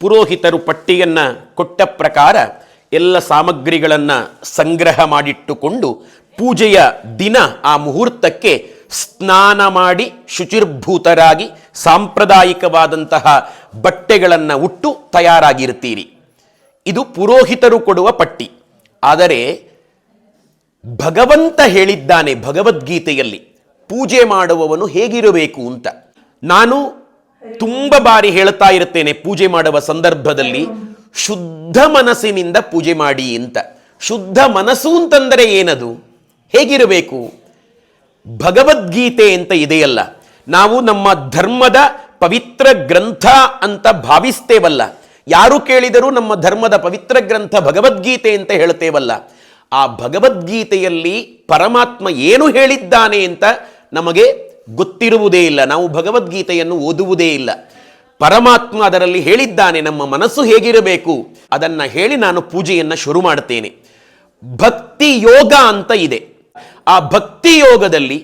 ಪುರೋಹಿತರು ಪಟ್ಟಿಯನ್ನು ಕೊಟ್ಟ ಪ್ರಕಾರ ಎಲ್ಲ ಸಾಮಗ್ರಿಗಳನ್ನು ಸಂಗ್ರಹ ಮಾಡಿಟ್ಟುಕೊಂಡು ಪೂಜೆಯ ದಿನ ಆ ಮುಹೂರ್ತಕ್ಕೆ ಸ್ನಾನ ಮಾಡಿ ಶುಚಿರ್ಭೂತರಾಗಿ ಸಾಂಪ್ರದಾಯಿಕವಾದಂತಹ ಬಟ್ಟೆಗಳನ್ನು ಉಟ್ಟು ತಯಾರಾಗಿರ್ತೀರಿ. ಇದು ಪುರೋಹಿತರು ಕೊಡುವ ಪಟ್ಟಿ. ಆದರೆ ಭಗವಂತ ಹೇಳಿದ್ದಾನೆ ಭಗವದ್ಗೀತೆಯಲ್ಲಿ ಪೂಜೆ ಮಾಡುವವನು ಹೇಗಿರಬೇಕು ಅಂತ. ನಾನು ತುಂಬ ಬಾರಿ ಹೇಳ್ತಾ ಇರ್ತೇನೆ ಪೂಜೆ ಮಾಡುವ ಸಂದರ್ಭದಲ್ಲಿ ಶುದ್ಧ ಮನಸ್ಸಿನಿಂದ ಪೂಜೆ ಮಾಡಿ ಅಂತ. ಶುದ್ಧ ಮನಸ್ಸು ಅಂತಂದರೆ ಏನದು, ಹೇಗಿರಬೇಕು? ಭಗವದ್ಗೀತೆ ಅಂತ ಇದೆಯಲ್ಲ, ನಾವು ನಮ್ಮ ಧರ್ಮದ ಪವಿತ್ರ ಗ್ರಂಥ ಅಂತ ಭಾವಿಸ್ತೇವಲ್ಲ. ಯಾರು ಕೇಳಿದರೂ ನಮ್ಮ ಧರ್ಮದ ಪವಿತ್ರ ಗ್ರಂಥ ಭಗವದ್ಗೀತೆ ಅಂತ ಹೇಳ್ತೇವಲ್ಲ. ಆ ಭಗವದ್ಗೀತೆಯಲ್ಲಿ ಪರಮಾತ್ಮ ಏನು ಹೇಳಿದ್ದಾನೆ ಅಂತ ನಮಗೆ ಗೊತ್ತಿರುವುದೇ ಇಲ್ಲ. ನಾವು ಭಗವದ್ಗೀತೆಯನ್ನು ಓದುವುದೇ ಇಲ್ಲ. ಪರಮಾತ್ಮ ಅದರಲ್ಲಿ ಹೇಳಿದ್ದಾನೆ ನಮ್ಮ ಮನಸ್ಸು ಹೇಗಿರಬೇಕು ಅದನ್ನು ಹೇಳಿ ನಾನು ಪೂಜೆಯನ್ನು ಶುರು ಮಾಡ್ತೇನೆ. ಭಕ್ತಿ ಯೋಗ ಅಂತ ಇದೆ. ಆ ಭಕ್ತಿ ಯೋಗದಲ್ಲಿ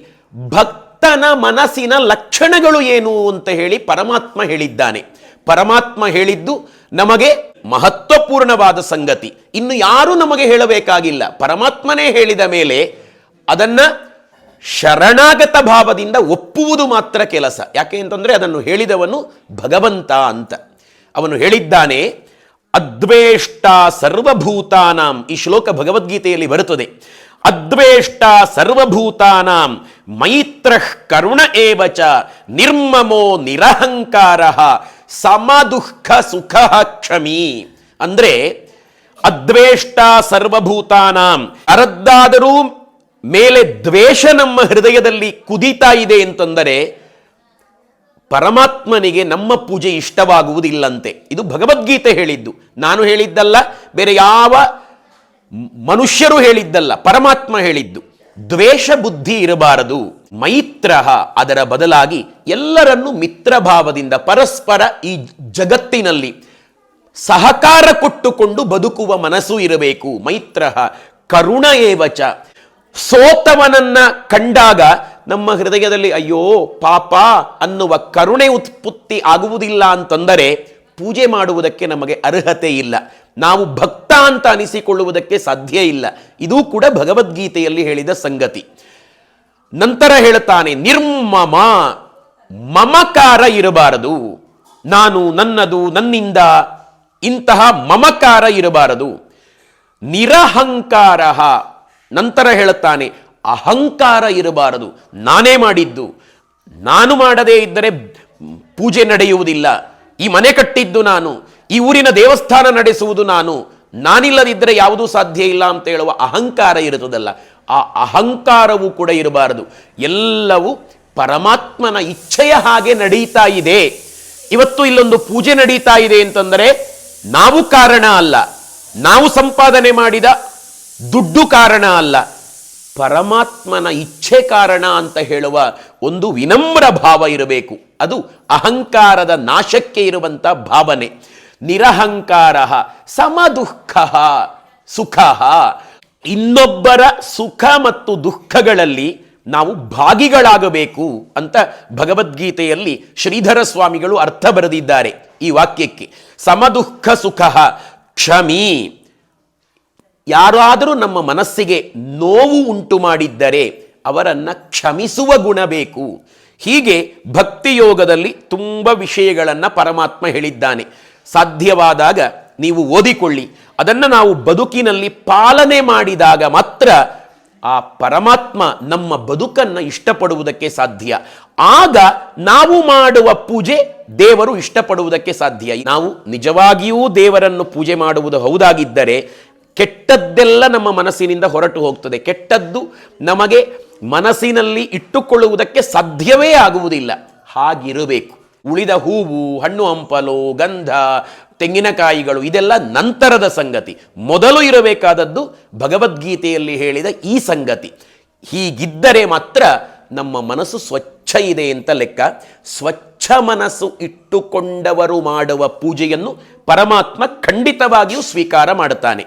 ಭಕ್ತನ ಮನಸ್ಸಿನ ಲಕ್ಷಣಗಳು ಏನು ಅಂತ ಹೇಳಿ ಪರಮಾತ್ಮ ಹೇಳಿದ್ದಾನೆ. ಪರಮಾತ್ಮ ಹೇಳಿದ್ದು ನಮಗೆ ಮಹತ್ವಪೂರ್ಣವಾದ ಸಂಗತಿ. ಇನ್ನು ಯಾರೂ ನಮಗೆ ಹೇಳಬೇಕಾಗಿಲ್ಲ. ಪರಮಾತ್ಮನೇ ಹೇಳಿದ ಮೇಲೆ ಅದನ್ನು ಶರಣಾಗತ ಭಾವದಿಂದ ಒಪ್ಪುವುದು ಮಾತ್ರ ಕೆಲಸ. ಯಾಕೆ ಅಂತಂದರೆ ಅದನ್ನು ಹೇಳಿದವನು ಭಗವಂತ ಅಂತ. ಅವನು ಹೇಳಿದ್ದಾನೆ ಅದ್ವೇಷ್ಟ ಸರ್ವಭೂತಾನಾಂ. ಈ ಶ್ಲೋಕ ಭಗವದ್ಗೀತೆಯಲ್ಲಿ ಬರುತ್ತದೆ. ಅದ್ವೇಷ್ಟ ಸರ್ವಭೂತಾನಾಂ ಮೈತ್ರಃ ಕರುಣ ಏವಚ ನಿರ್ಮಮೋ ನಿರಹಂಕಾರ ಸಮದುಃಖ ಸುಖ ಕ್ಷಮಿ. ಅಂದ್ರೆ ಅದ್ವೇಷ್ಟ ಸರ್ವಭೂತಾನಾಂ, ಅರದ್ದಾದರೂ ಮೇಲೆ ದ್ವೇಷ ನಮ್ಮ ಹೃದಯದಲ್ಲಿ ಕುದೀತಾ ಇದೆ ಅಂತಂದರೆ ಪರಮಾತ್ಮನಿಗೆ ನಮ್ಮ ಪೂಜೆ ಇಷ್ಟವಾಗುವುದಿಲ್ಲಂತೆ. ಇದು ಭಗವದ್ಗೀತೆ ಹೇಳಿದ್ದು, ನಾನು ಹೇಳಿದ್ದಲ್ಲ, ಬೇರೆ ಯಾವ ಮನುಷ್ಯರು ಹೇಳಿದ್ದಲ್ಲ, ಪರಮಾತ್ಮ ಹೇಳಿದ್ದು. ದ್ವೇಷ ಬುದ್ಧಿ ಇರಬಾರದು. ಮೈತ್ರ, ಅದರ ಬದಲಾಗಿ ಎಲ್ಲರನ್ನೂ ಮಿತ್ರಭಾವದಿಂದ ಪರಸ್ಪರ ಈ ಜಗತ್ತಿನಲ್ಲಿ ಸಹಕಾರ ಕೊಟ್ಟುಕೊಂಡು ಬದುಕುವ ಮನಸ್ಸು ಇರಬೇಕು. ಮೈತ್ರ ಕರುಣ ಏವಚ. ಸೋತವನನ್ನ ಕಂಡಾಗ ನಮ್ಮ ಹೃದಯದಲ್ಲಿ ಅಯ್ಯೋ ಪಾಪ ಅನ್ನುವ ಕರುಣೆ ಉತ್ಪತ್ತಿ ಆಗುವುದಿಲ್ಲ ಅಂತಂದರೆ ಪೂಜೆ ಮಾಡುವುದಕ್ಕೆ ನಮಗೆ ಅರ್ಹತೆ ಇಲ್ಲ. ನಾವು ಭಕ್ತ ಅಂತ ಅನಿಸಿಕೊಳ್ಳುವುದಕ್ಕೆ ಸಾಧ್ಯ ಇಲ್ಲ. ಇದೂ ಕೂಡ ಭಗವದ್ಗೀತೆಯಲ್ಲಿ ಹೇಳಿದ ಸಂಗತಿ. ನಂತರ ಹೇಳ್ತಾನೆ ನಿರ್ಮಮ, ಮಮಕಾರ ಇರಬಾರದು. ನಾನು, ನನ್ನದು, ನನ್ನಿಂದ, ಇಂತಹ ಮಮಕಾರ ಇರಬಾರದು. ನಿರಹಂಕಾರ. ನಂತರ ಹೇಳುತ್ತಾನೆ ಅಹಂಕಾರ ಇರಬಾರದು. ನಾನೇ ಮಾಡಿದ್ದು, ನಾನು ಮಾಡದೇ ಇದ್ದರೆ ಪೂಜೆ ನಡೆಯುವುದಿಲ್ಲ, ಈ ಮನೆ ಕಟ್ಟಿದ್ದು ನಾನು, ಈ ಊರಿನ ದೇವಸ್ಥಾನ ನಡೆಸುವುದು ನಾನು, ನಾನಿಲ್ಲದಿದ್ದರೆ ಯಾವುದೂ ಸಾಧ್ಯ ಇಲ್ಲ ಅಂತ ಹೇಳುವ ಅಹಂಕಾರ ಇರುತ್ತದಲ್ಲ, ಆ ಅಹಂಕಾರವೂ ಕೂಡ ಇರಬಾರದು. ಎಲ್ಲವೂ ಪರಮಾತ್ಮನ ಇಚ್ಛೆಯ ಹಾಗೆ ನಡೀತಾ ಇದೆ. ಇವತ್ತು ಇಲ್ಲೊಂದು ಪೂಜೆ ನಡೀತಾ ಇದೆ ಅಂತಂದರೆ ನಾವು ಕಾರಣ ಅಲ್ಲ, ನಾವು ಸಂಪಾದನೆ ಮಾಡಿದ ದುಡ್ಡು ಕಾರಣ ಅಲ್ಲ, ಪರಮಾತ್ಮನ ಇಚ್ಛೆ ಕಾರಣ ಅಂತ ಹೇಳುವ ಒಂದು ವಿನಮ್ರ ಭಾವ ಇರಬೇಕು. ಅದು ಅಹಂಕಾರದ ನಾಶಕ್ಕೆ ಇರುವಂಥ ಭಾವನೆ. ನಿರಹಂಕಾರ ಸಮದುಃಖ ಸುಖ. ಇನ್ನೊಬ್ಬರ ಸುಖ ಮತ್ತು ದುಃಖಗಳಲ್ಲಿ ನಾವು ಭಾಗಿಗಳಾಗಬೇಕು ಅಂತ ಭಗವದ್ಗೀತೆಯಲ್ಲಿ ಶ್ರೀಧರ ಸ್ವಾಮಿಗಳು ಅರ್ಥ ಬರೆದಿದ್ದಾರೆ ಈ ವಾಕ್ಯಕ್ಕೆ. ಸಮದುಃಖ ಸುಖ ಕ್ಷಮಿ. ಯಾರಾದರೂ ನಮ್ಮ ಮನಸ್ಸಿಗೆ ನೋವು ಉಂಟು ಮಾಡಿದ್ದರೆ ಅವರನ್ನು ಕ್ಷಮಿಸುವ ಗುಣ ಬೇಕು. ಹೀಗೆ ಭಕ್ತಿಯೋಗದಲ್ಲಿ ತುಂಬ ವಿಷಯಗಳನ್ನು ಪರಮಾತ್ಮ ಹೇಳಿದ್ದಾನೆ. ಸಾಧ್ಯವಾದಾಗ ನೀವು ಓದಿಕೊಳ್ಳಿ. ಅದನ್ನು ನಾವು ಬದುಕಿನಲ್ಲಿ ಪಾಲನೆ ಮಾಡಿದಾಗ ಮಾತ್ರ ಆ ಪರಮಾತ್ಮ ನಮ್ಮ ಬದುಕನ್ನು ಇಷ್ಟಪಡುವುದಕ್ಕೆ ಸಾಧ್ಯ. ಆಗ ನಾವು ಮಾಡುವ ಪೂಜೆ ದೇವರು ಇಷ್ಟಪಡುವುದಕ್ಕೆ ಸಾಧ್ಯ. ನಾವು ನಿಜವಾಗಿಯೂ ದೇವರನ್ನು ಪೂಜೆ ಮಾಡುವುದು ಹೌದಾಗಿದ್ದರೆ ಕೆಟ್ಟದ್ದೆಲ್ಲ ನಮ್ಮ ಮನಸ್ಸಿನಿಂದ ಹೊರಟು ಹೋಗ್ತದೆ. ಕೆಟ್ಟದ್ದು ನಮಗೆ ಮನಸ್ಸಿನಲ್ಲಿ ಇಟ್ಟುಕೊಳ್ಳುವುದಕ್ಕೆ ಸಾಧ್ಯವೇ ಆಗುವುದಿಲ್ಲ. ಹಾಗಿರಬೇಕು. ಉಳಿದ ಹೂವು, ಹಣ್ಣು ಹಂಪಲು, ಗಂಧ, ತೆಂಗಿನಕಾಯಿಗಳು ಇದೆಲ್ಲ ನಂತರದ ಸಂಗತಿ. ಮೊದಲು ಇರಬೇಕಾದದ್ದು ಭಗವದ್ಗೀತೆಯಲ್ಲಿ ಹೇಳಿದ ಈ ಸಂಗತಿ. ಹೀಗಿದ್ದರೆ ಮಾತ್ರ ನಮ್ಮ ಮನಸ್ಸು ಸ್ವಚ್ಛ ಇದೆ ಅಂತ ಲೆಕ್ಕ. ಸ್ವಚ್ಛ ಮನಸ್ಸು ಇಟ್ಟುಕೊಂಡವರು ಮಾಡುವ ಪೂಜೆಯನ್ನು ಪರಮಾತ್ಮ ಖಂಡಿತವಾಗಿಯೂ ಸ್ವೀಕಾರ ಮಾಡುತ್ತಾನೆ.